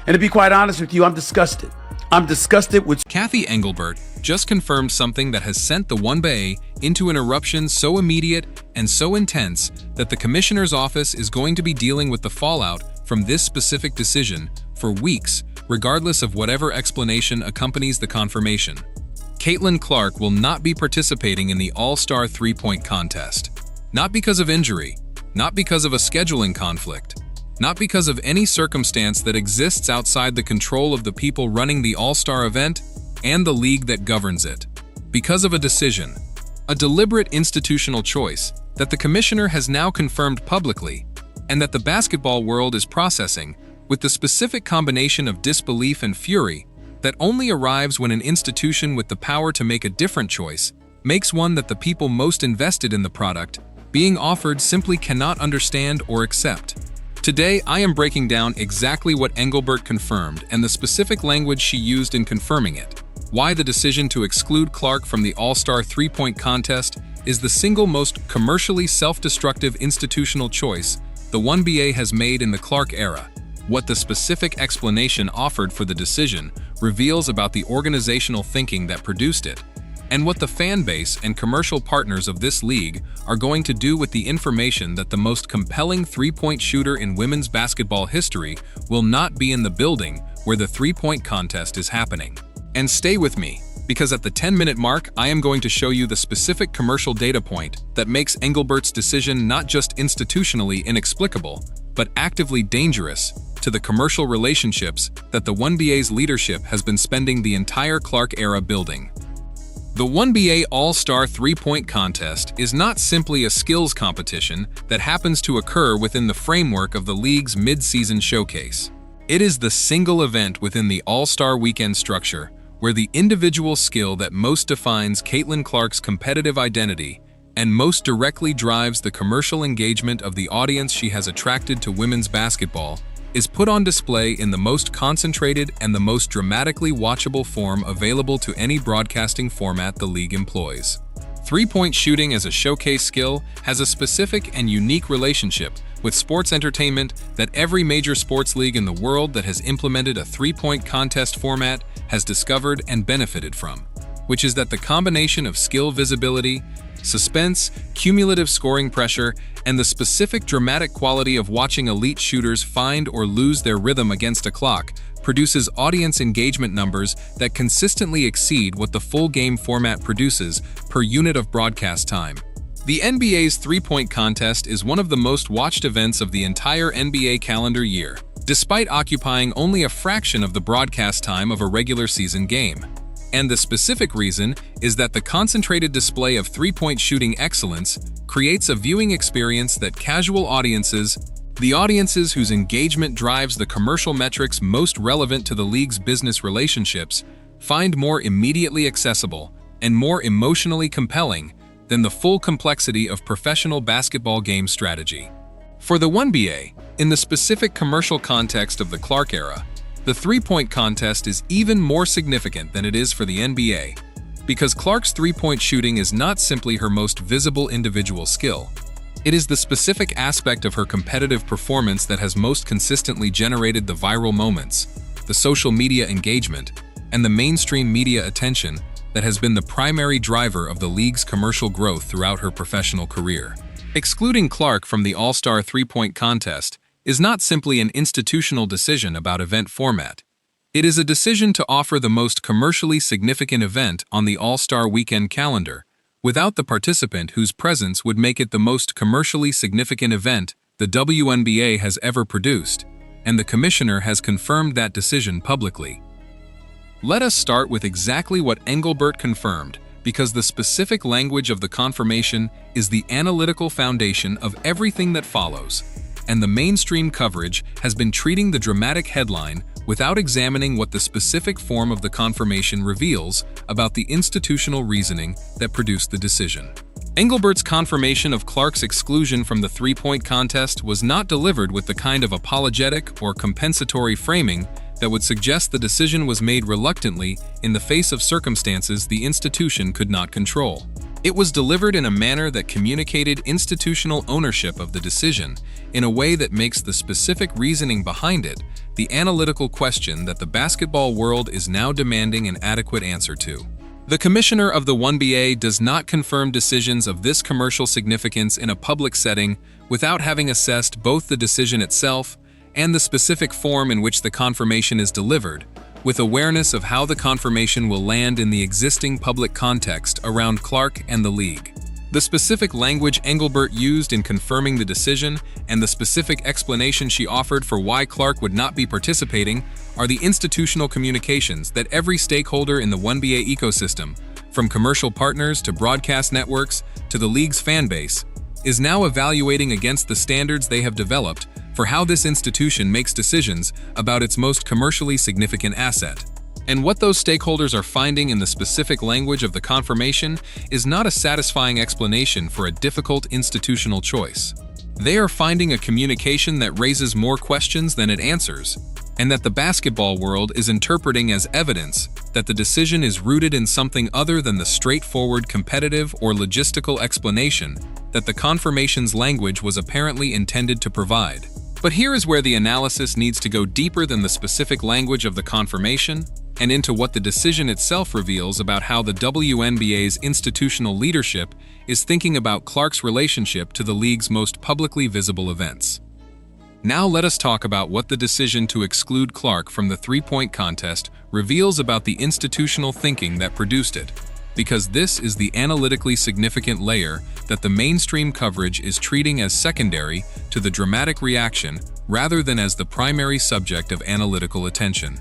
And to be quite honest with you, I'm disgusted. I'm disgusted with... Cathy Engelbert just confirmed something that has sent the WNBA into an eruption so immediate and so intense that the Commissioner's office is going to be dealing with the fallout from this specific decision for weeks, regardless of whatever explanation accompanies the confirmation. Caitlin Clark will not be participating in the All-Star three-point contest. Not because of injury, not because of a scheduling conflict, not because of any circumstance that exists outside the control of the people running the All-Star event and the league that governs it. Because of a decision, a deliberate institutional choice that the Commissioner has now confirmed publicly and that the basketball world is processing with the specific combination of disbelief and fury that only arrives when an institution with the power to make a different choice makes one that the people most invested in the product being offered simply cannot understand or accept. Today, I am breaking down exactly what Engelbert confirmed and the specific language she used in confirming it, why the decision to exclude Clark from the All-Star three-point contest is the single most commercially self-destructive institutional choice the WNBA has made in the Clark era, what the specific explanation offered for the decision reveals about the organizational thinking that produced it, and what the fan base and commercial partners of this league are going to do with the information that the most compelling three-point shooter in women's basketball history will not be in the building where the three-point contest is happening. And stay with me, because at the 10-minute mark, I am going to show you the specific commercial data point that makes Engelbert's decision not just institutionally inexplicable, but actively dangerous to the commercial relationships that the WNBA's leadership has been spending the entire Clark era building. The WNBA All-Star three-point contest is not simply a skills competition that happens to occur within the framework of the league's mid-season showcase. It is the single event within the All-Star Weekend structure where the individual skill that most defines Caitlin Clark's competitive identity and most directly drives the commercial engagement of the audience she has attracted to women's basketball is put on display in the most concentrated and the most dramatically watchable form available to any broadcasting format the league employs. Three-point shooting as a showcase skill has a specific and unique relationship with sports entertainment that every major sports league in the world that has implemented a three-point contest format has discovered and benefited from, which is that the combination of skill visibility, suspense, cumulative scoring pressure, and the specific dramatic quality of watching elite shooters find or lose their rhythm against a clock produces audience engagement numbers that consistently exceed what the full game format produces per unit of broadcast time. The NBA's three-point contest is one of the most watched events of the entire NBA calendar year, despite occupying only a fraction of the broadcast time of a regular season game. And the specific reason is that the concentrated display of three-point shooting excellence creates a viewing experience that casual audiences, the audiences whose engagement drives the commercial metrics most relevant to the league's business relationships, find more immediately accessible and more emotionally compelling than the full complexity of professional basketball game strategy. For the WNBA, in the specific commercial context of the Clark era, the three-point contest is even more significant than it is for the NBA, because Clark's three-point shooting is not simply her most visible individual skill. It is the specific aspect of her competitive performance that has most consistently generated the viral moments, the social media engagement, and the mainstream media attention that has been the primary driver of the league's commercial growth throughout her professional career. Excluding Clark from the All-Star three-point contest is not simply an institutional decision about event format. It is a decision to offer the most commercially significant event on the All-Star Weekend calendar, without the participant whose presence would make it the most commercially significant event the WNBA has ever produced, and the Commissioner has confirmed that decision publicly. Let us start with exactly what Engelbert confirmed, because the specific language of the confirmation is the analytical foundation of everything that follows, and the mainstream coverage has been treating the dramatic headline without examining what the specific form of the confirmation reveals about the institutional reasoning that produced the decision. Engelbert's confirmation of Clark's exclusion from the three-point contest was not delivered with the kind of apologetic or compensatory framing that would suggest the decision was made reluctantly in the face of circumstances the institution could not control. It was delivered in a manner that communicated institutional ownership of the decision in a way that makes the specific reasoning behind it the analytical question that the basketball world is now demanding an adequate answer to. The commissioner of the WNBA does not confirm decisions of this commercial significance in a public setting without having assessed both the decision itself and the specific form in which the confirmation is delivered, with awareness of how the confirmation will land in the existing public context around Clark and the league. The specific language Engelbert used in confirming the decision and the specific explanation she offered for why Clark would not be participating are the institutional communications that every stakeholder in the WNBA ecosystem, from commercial partners to broadcast networks to the league's fan base, is now evaluating against the standards they have developed for how this institution makes decisions about its most commercially significant asset. And what those stakeholders are finding in the specific language of the confirmation is not a satisfying explanation for a difficult institutional choice. They are finding a communication that raises more questions than it answers, and that the basketball world is interpreting as evidence that the decision is rooted in something other than the straightforward competitive or logistical explanation that the confirmation's language was apparently intended to provide. But here is where the analysis needs to go deeper than the specific language of the confirmation and into what the decision itself reveals about how the WNBA's institutional leadership is thinking about Clark's relationship to the league's most publicly visible events. Now let us talk about what the decision to exclude Clark from the three-point contest reveals about the institutional thinking that produced it, because this is the analytically significant layer that the mainstream coverage is treating as secondary to the dramatic reaction rather than as the primary subject of analytical attention.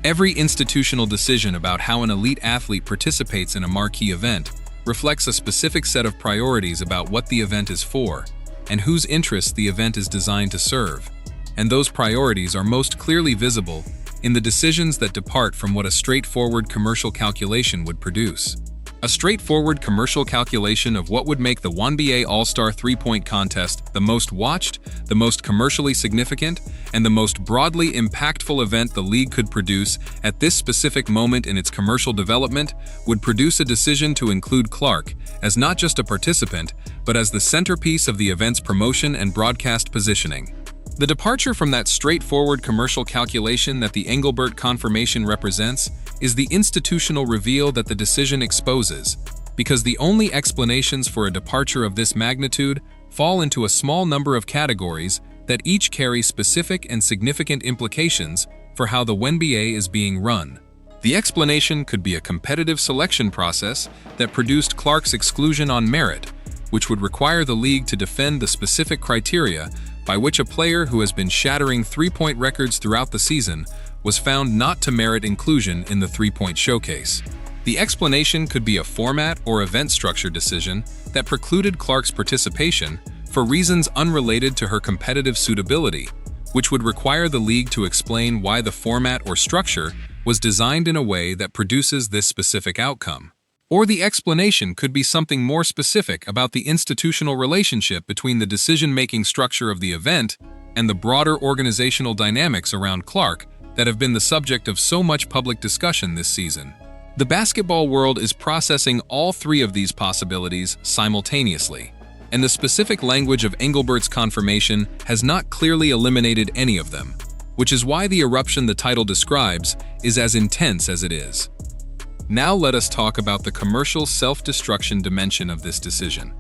Every institutional decision about how an elite athlete participates in a marquee event reflects a specific set of priorities about what the event is for and whose interests the event is designed to serve, and those priorities are most clearly visible in the decisions that depart from what a straightforward commercial calculation would produce. A straightforward commercial calculation of what would make the WNBA All-Star three-point contest the most watched, the most commercially significant, and the most broadly impactful event the league could produce at this specific moment in its commercial development would produce a decision to include Clark as not just a participant, but as the centerpiece of the event's promotion and broadcast positioning. The departure from that straightforward commercial calculation that the Engelbert confirmation represents is the institutional reveal that the decision exposes, because the only explanations for a departure of this magnitude fall into a small number of categories that each carry specific and significant implications for how the WNBA is being run. The explanation could be a competitive selection process that produced Clark's exclusion on merit, which would require the league to defend the specific criteria by which a player who has been shattering three-point records throughout the season was found not to merit inclusion in the three-point showcase. The explanation could be a format or event structure decision that precluded Clark's participation for reasons unrelated to her competitive suitability, which would require the league to explain why the format or structure was designed in a way that produces this specific outcome. Or the explanation could be something more specific about the institutional relationship between the decision-making structure of the event and the broader organizational dynamics around Clark that have been the subject of so much public discussion this season. The basketball world is processing all three of these possibilities simultaneously, and the specific language of Engelbert's confirmation has not clearly eliminated any of them, which is why the eruption the title describes is as intense as it is. Now let us talk about the commercial self-destruction dimension of this decision,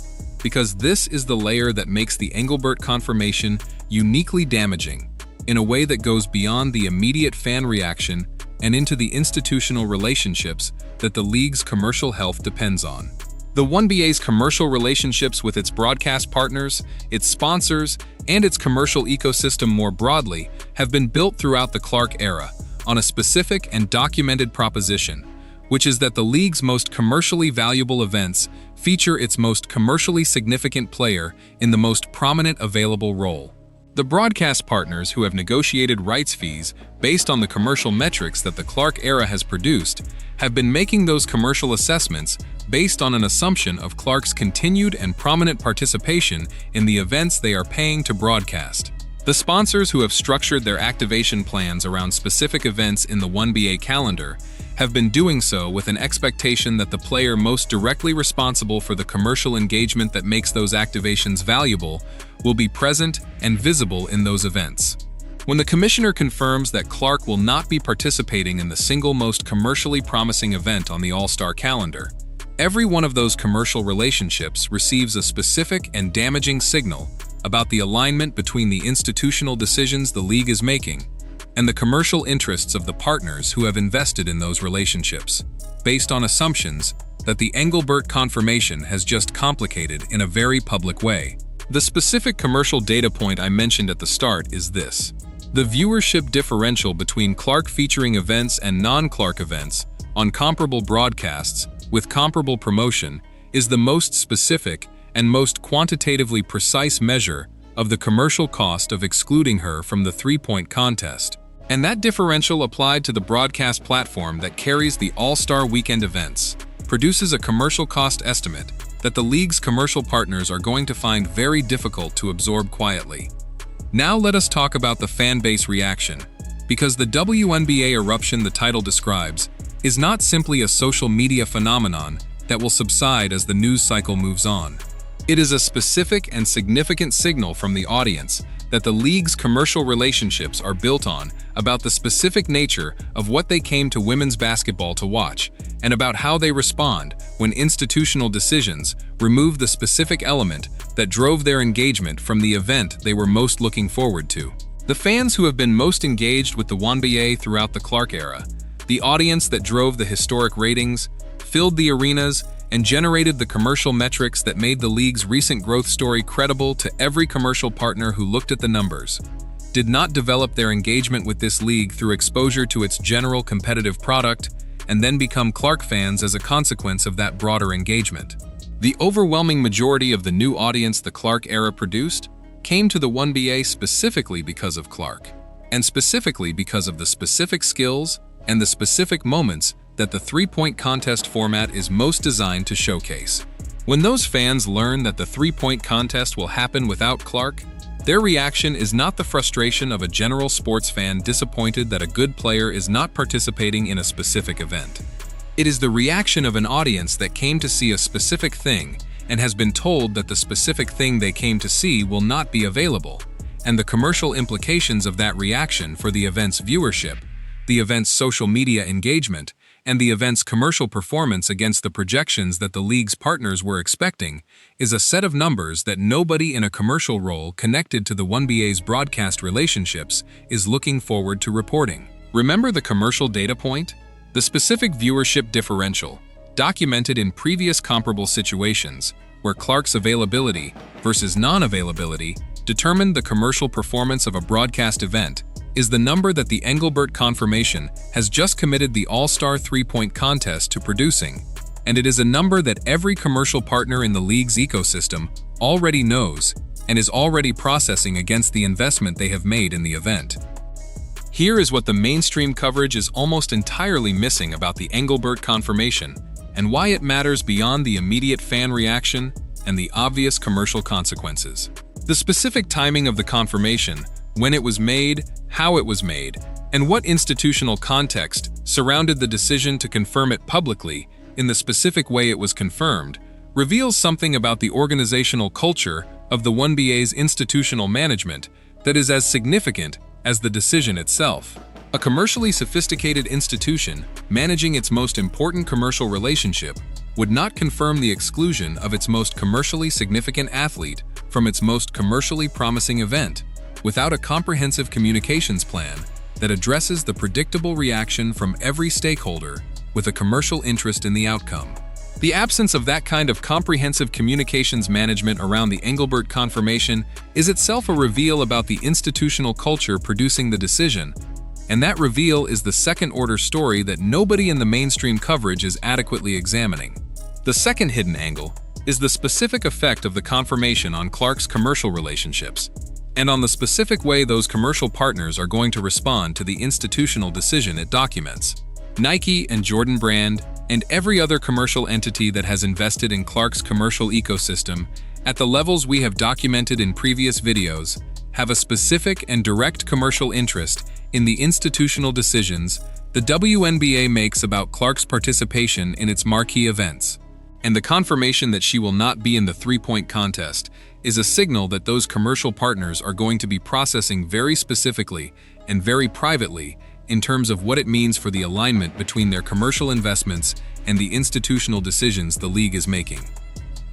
because this is the layer that makes the Engelbert confirmation uniquely damaging in a way that goes beyond the immediate fan reaction and into the institutional relationships that the league's commercial health depends on. The WNBA's commercial relationships with its broadcast partners, its sponsors, and its commercial ecosystem more broadly have been built throughout the Clark era on a specific and documented proposition, which is that the league's most commercially valuable events feature its most commercially significant player in the most prominent available role. The broadcast partners who have negotiated rights fees based on the commercial metrics that the Clark era has produced have been making those commercial assessments based on an assumption of Clark's continued and prominent participation in the events they are paying to broadcast. The sponsors who have structured their activation plans around specific events in the WNBA calendar have been doing so with an expectation that the player most directly responsible for the commercial engagement that makes those activations valuable will be present and visible in those events. When the commissioner confirms that Clark will not be participating in the single most commercially promising event on the All-Star calendar, every one of those commercial relationships receives a specific and damaging signal about the alignment between the institutional decisions the league is making and the commercial interests of the partners who have invested in those relationships, based on assumptions that the Engelbert confirmation has just complicated in a very public way. The specific commercial data point I mentioned at the start is this. The viewership differential between Clark featuring events and non-Clark events on comparable broadcasts with comparable promotion is the most specific and most quantitatively precise measure of the commercial cost of excluding her from the three-point contest. And that differential applied to the broadcast platform that carries the All-Star Weekend events produces a commercial cost estimate that the league's commercial partners are going to find very difficult to absorb quietly. Now let us talk about the fan base reaction, because the WNBA eruption the title describes is not simply a social media phenomenon that will subside as the news cycle moves on. It is a specific and significant signal from the audience that the league's commercial relationships are built on about the specific nature of what they came to women's basketball to watch, and about how they respond when institutional decisions remove the specific element that drove their engagement from the event they were most looking forward to. The fans who have been most engaged with the WNBA throughout the Clark era, the audience that drove the historic ratings, filled the arenas, and generated the commercial metrics that made the league's recent growth story credible to every commercial partner who looked at the numbers, did not develop their engagement with this league through exposure to its general competitive product and then become Clark fans as a consequence of that broader engagement. The overwhelming majority of the new audience the Clark era produced came to the WNBA specifically because of Clark, and specifically because of the specific skills and the specific moments that the three-point contest format is most designed to showcase. When those fans learn that the three-point contest will happen without Clark, their reaction is not the frustration of a general sports fan disappointed that a good player is not participating in a specific event. It is the reaction of an audience that came to see a specific thing and has been told that the specific thing they came to see will not be available, and the commercial implications of that reaction for the event's viewership, the event's social media engagement, and the event's commercial performance against the projections that the league's partners were expecting is a set of numbers that nobody in a commercial role connected to the WNBA's broadcast relationships is looking forward to reporting. Remember the commercial data point? The specific viewership differential, documented in previous comparable situations where Clark's availability versus non-availability determined the commercial performance of a broadcast event, is the number that the Engelbert confirmation has just committed the All-Star three-point contest to producing, and it is a number that every commercial partner in the league's ecosystem already knows and is already processing against the investment they have made in the event. Here is what the mainstream coverage is almost entirely missing about the Engelbert confirmation and why it matters beyond the immediate fan reaction and the obvious commercial consequences. The specific timing of the confirmation, when it was made, how it was made, and what institutional context surrounded the decision to confirm it publicly in the specific way it was confirmed, reveals something about the organizational culture of the WNBA's institutional management that is as significant as the decision itself. A commercially sophisticated institution managing its most important commercial relationship would not confirm the exclusion of its most commercially significant athlete from its most commercially promising event without a comprehensive communications plan that addresses the predictable reaction from every stakeholder with a commercial interest in the outcome. The absence of that kind of comprehensive communications management around the Engelbert confirmation is itself a reveal about the institutional culture producing the decision, and that reveal is the second-order story that nobody in the mainstream coverage is adequately examining. The second hidden angle is the specific effect of the confirmation on Clark's commercial relationships, and on the specific way those commercial partners are going to respond to the institutional decision it documents. Nike and Jordan Brand, and every other commercial entity that has invested in Clark's commercial ecosystem, at the levels we have documented in previous videos, have a specific and direct commercial interest in the institutional decisions the WNBA makes about Clark's participation in its marquee events. and the confirmation that she will not be in the three-point contest is a signal that those commercial partners are going to be processing very specifically and very privately in terms of what it means for the alignment between their commercial investments and the institutional decisions the league is making.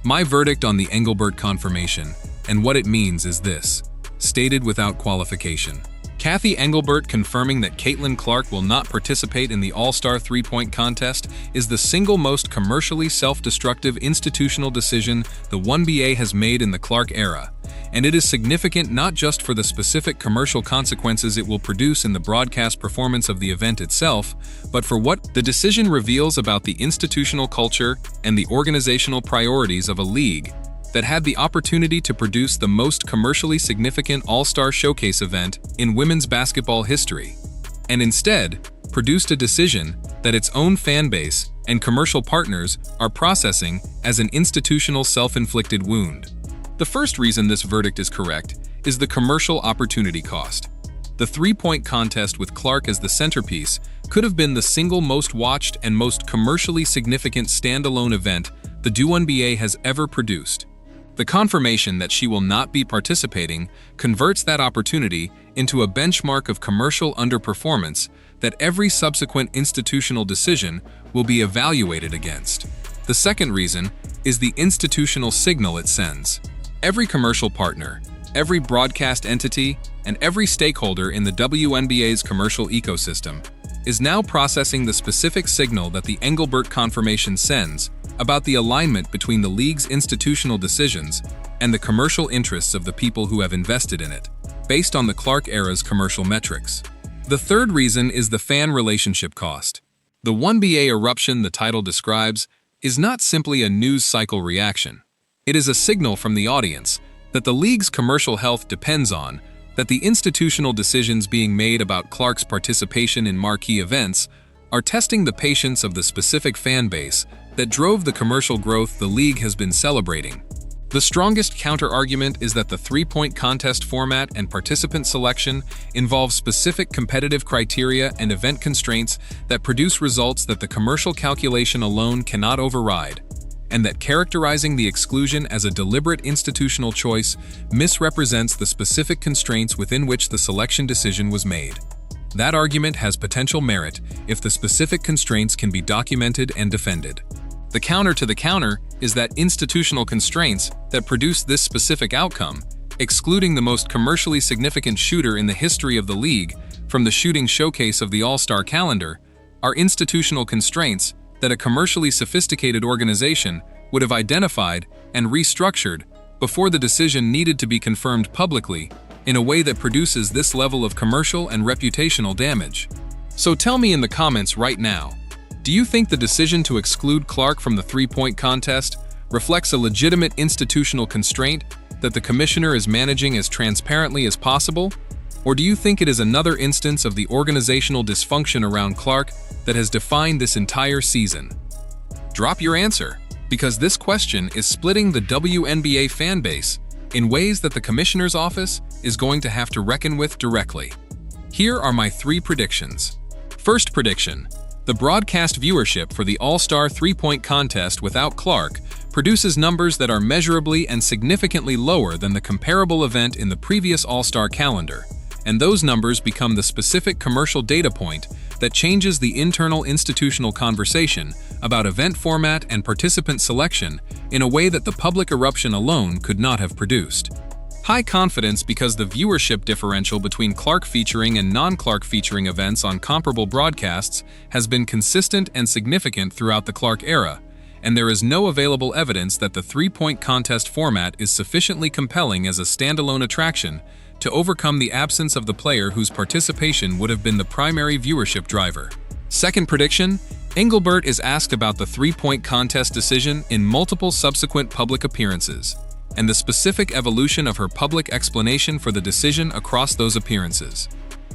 My verdict on the Engelbert confirmation and what it means is this, stated without qualification. Cathy Engelbert confirming that Caitlin Clark will not participate in the All-Star three-point contest is the single most commercially self-destructive institutional decision the WNBA has made in the Clark era, and it is significant not just for the specific commercial consequences it will produce in the broadcast performance of the event itself, but for what the decision reveals about the institutional culture and the organizational priorities of a league that had the opportunity to produce the most commercially significant All-Star Showcase event in women's basketball history, and instead produced a decision that its own fan base and commercial partners are processing as an institutional self-inflicted wound. The first reason this verdict is correct is the commercial opportunity cost. The three-point contest with Clark as the centerpiece could have been the single most watched and most commercially significant standalone event the WNBA has ever produced. The confirmation that she will not be participating converts that opportunity into a benchmark of commercial underperformance that every subsequent institutional decision will be evaluated against. The second reason is the institutional signal it sends. Every commercial partner, every broadcast entity, and every stakeholder in the WNBA's commercial ecosystem is now processing the specific signal that the Engelbert confirmation sends about the alignment between the league's institutional decisions and the commercial interests of the people who have invested in it, based on the Clark era's commercial metrics. The third reason is the fan relationship cost. The WNBA eruption the title describes is not simply a news cycle reaction. It is a signal from the audience that the league's commercial health depends on that the institutional decisions being made about Clark's participation in marquee events are testing the patience of the specific fan base that drove the commercial growth the league has been celebrating. The strongest counter-argument is that the three-point contest format and participant selection involve specific competitive criteria and event constraints that produce results that the commercial calculation alone cannot override, and that characterizing the exclusion as a deliberate institutional choice misrepresents the specific constraints within which the selection decision was made. That argument has potential merit if the specific constraints can be documented and defended. The counter to the counter is that institutional constraints that produce this specific outcome, excluding the most commercially significant shooter in the history of the league from the shooting showcase of the All-Star calendar, are institutional constraints that a commercially sophisticated organization would have identified and restructured before the decision needed to be confirmed publicly in a way that produces this level of commercial and reputational damage. So tell me in the comments right now, do you think the decision to exclude Clark from the three-point contest reflects a legitimate institutional constraint that the commissioner is managing as transparently as possible? Or do you think it is another instance of the organizational dysfunction around Clark that has defined this entire season? Drop your answer, because this question is splitting the WNBA fan base in ways that the commissioner's office is going to have to reckon with directly. Here are my 3 predictions. First prediction: the broadcast viewership for the All-Star three-point contest without Clark produces numbers that are measurably and significantly lower than the comparable event in the previous All-Star calendar, and those numbers become the specific commercial data point that changes the internal institutional conversation about event format and participant selection in a way that the public eruption alone could not have produced. High confidence because the viewership differential between Clark featuring and non-Clark featuring events on comparable broadcasts has been consistent and significant throughout the Clark era, and there is no available evidence that the three-point contest format is sufficiently compelling as a standalone attraction to overcome the absence of the player whose participation would have been the primary viewership driver. Second prediction: Engelbert is asked about the three-point contest decision in multiple subsequent public appearances, and the specific evolution of her public explanation for the decision across those appearances.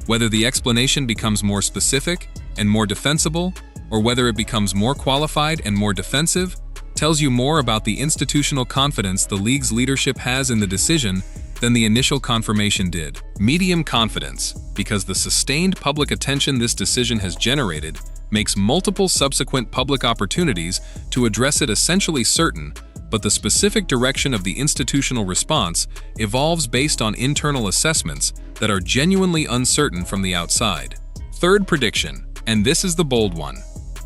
Whether the explanation becomes more specific and more defensible, or whether it becomes more qualified and more defensive, tells you more about the institutional confidence the league's leadership has in the decision than the initial confirmation did. Medium confidence, because the sustained public attention this decision has generated makes multiple subsequent public opportunities to address it essentially certain, but the specific direction of the institutional response evolves based on internal assessments that are genuinely uncertain from the outside. Third prediction, and this is the bold one.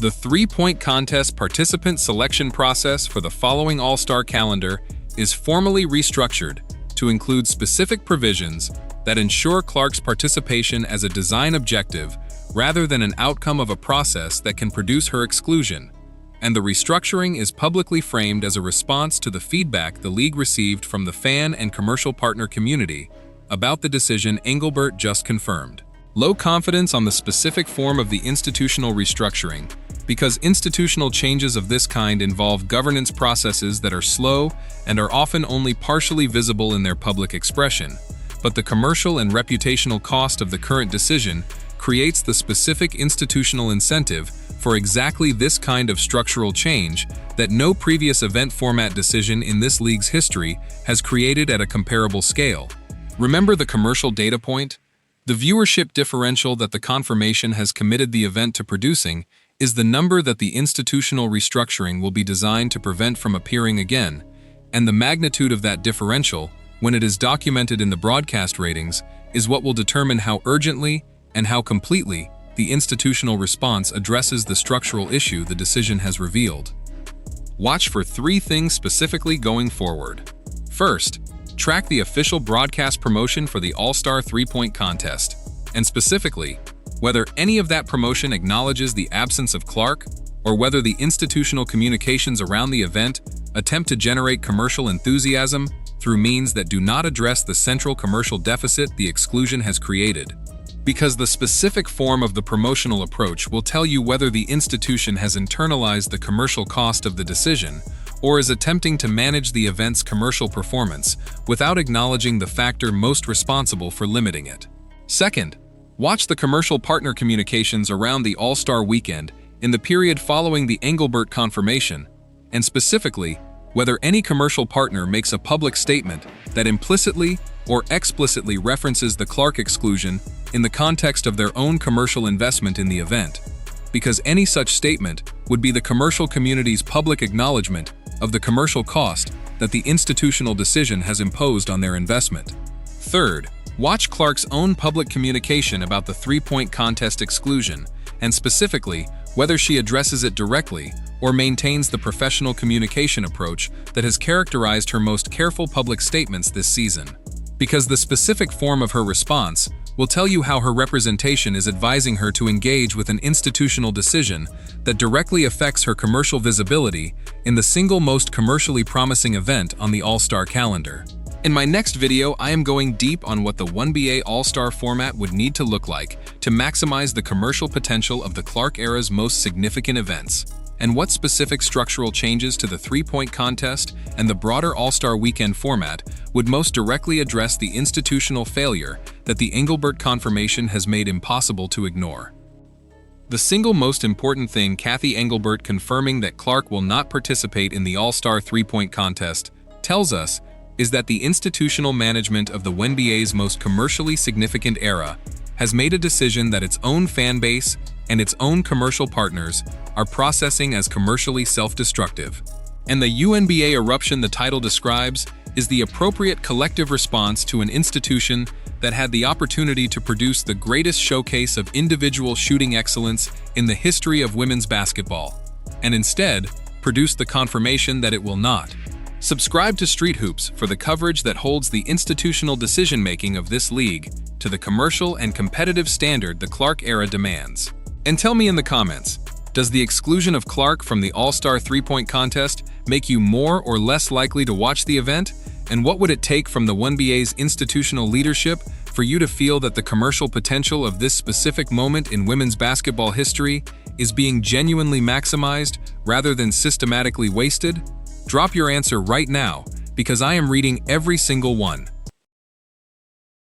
The three-point contest participant selection process for the following All-Star calendar is formally restructured to include specific provisions that ensure Clark's participation as a design objective rather than an outcome of a process that can produce her exclusion. And the restructuring is publicly framed as a response to the feedback the league received from the fan and commercial partner community about the decision Engelbert just confirmed. Low confidence on the specific form of the institutional restructuring, because institutional changes of this kind involve governance processes that are slow and are often only partially visible in their public expression. But the commercial and reputational cost of the current decision creates the specific institutional incentive for exactly this kind of structural change that no previous event format decision in this league's history has created at a comparable scale. Remember the commercial data point? The viewership differential that the confirmation has committed the event to producing is the number that the institutional restructuring will be designed to prevent from appearing again, and the magnitude of that differential, when it is documented in the broadcast ratings, is what will determine how urgently and how completely the institutional response addresses the structural issue the decision has revealed. Watch for three things specifically going forward. First, track the official broadcast promotion for the All-Star three-point contest, and specifically, whether any of that promotion acknowledges the absence of Clark, or whether the institutional communications around the event attempt to generate commercial enthusiasm through means that do not address the central commercial deficit the exclusion has created. Because the specific form of the promotional approach will tell you whether the institution has internalized the commercial cost of the decision or is attempting to manage the event's commercial performance without acknowledging the factor most responsible for limiting it. Second, watch the commercial partner communications around the All-Star Weekend in the period following the Engelbert confirmation, and specifically, whether any commercial partner makes a public statement that implicitly or explicitly references the Clark exclusion in the context of their own commercial investment in the event, because any such statement would be the commercial community's public acknowledgement of the commercial cost that the institutional decision has imposed on their investment. Third, watch Clark's own public communication about the three-point contest exclusion, and specifically, whether she addresses it directly or maintains the professional communication approach that has characterized her most careful public statements this season. Because the specific form of her response will tell you how her representation is advising her to engage with an institutional decision that directly affects her commercial visibility in the single most commercially promising event on the All-Star calendar. In my next video, I am going deep on what the WNBA All-Star format would need to look like to maximize the commercial potential of the Clark era's most significant events, and what specific structural changes to the three-point contest and the broader All-Star Weekend format would most directly address the institutional failure that the Engelbert confirmation has made impossible to ignore. The single most important thing Cathy Engelbert confirming that Clark will not participate in the All-Star three-point contest tells us is that the institutional management of the WNBA's most commercially significant era has made a decision that its own fan base and its own commercial partners are processing as commercially self-destructive. And the WNBA eruption the title describes is the appropriate collective response to an institution that had the opportunity to produce the greatest showcase of individual shooting excellence in the history of women's basketball, and instead produced the confirmation that it will not. Subscribe to Street Hoops for the coverage that holds the institutional decision-making of this league to the commercial and competitive standard the Clark era demands. And tell me in the comments, does the exclusion of Clark from the All-Star three-point contest make you more or less likely to watch the event? And what would it take from the WNBA's institutional leadership for you to feel that the commercial potential of this specific moment in women's basketball history is being genuinely maximized rather than systematically wasted? Drop your answer right now, because I am reading every single one.